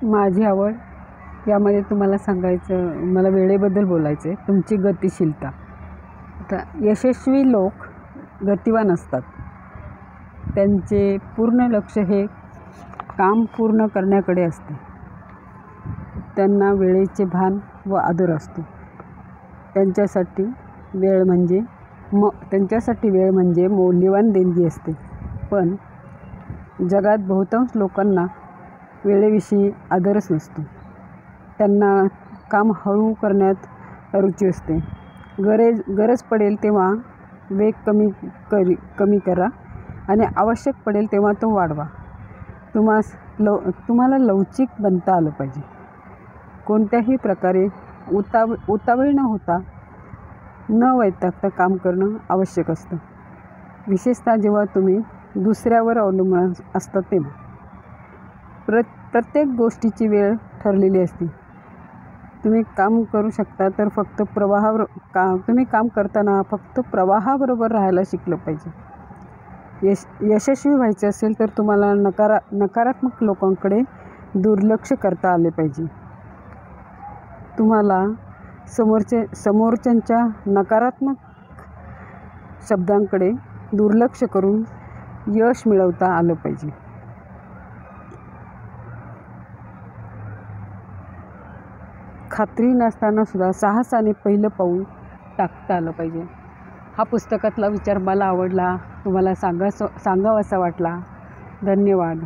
माझी आवड यामध्ये तुम्हाला सांगायचं, मला वेळेबद्दल बोलायचं आहे. तुमची गतिशीलता. आता यशस्वी लोक गतिवान असतात. त्यांचे पूर्ण लक्ष हे काम पूर्ण करण्याकडे असते. त्यांना वेळेचे भान व आदर असतो. त्यांच्यासाठी वेळ म्हणजे मौल्यवान देणगी असते. पण जगात बहुतांश लोकांना वेळेविषयी आदरच नसतो. त्यांना काम हळू करण्यात रुची असते. गरज पडेल तेव्हा वेग कमी करा आणि आवश्यक पडेल तेव्हा तो वाढवा. तुम्हाला लवचिक बनता आलं पाहिजे. कोणत्याही प्रकारे उतावीळ न होता न वैतागता काम करणं आवश्यक असतं. विशेषतः जेव्हा तुम्ही दुसऱ्यावर अवलंबून असता तेव्हा. प्रत्येक गोष्टीची वेळ ठरलेली असते. तुम्ही काम करू शकता तर तुम्ही काम करताना फक्त प्रवाहाबरोबर राहायला शिकलं पाहिजे. यशस्वी व्हायचे असेल तर तुम्हाला नकारात्मक लोकांकडे दुर्लक्ष करता आले पाहिजे. तुम्हाला समोरच्यांच्या नकारात्मक शब्दांकडे दुर्लक्ष करून यश मिळवता आलं पाहिजे. खात्री नसताना सुद्धा साहसाने पहिलं पाऊल टाकता आलं पाहिजे. हा पुस्तकातला विचार मला आवडला, तुम्हाला सांगावासा वाटला. धन्यवाद.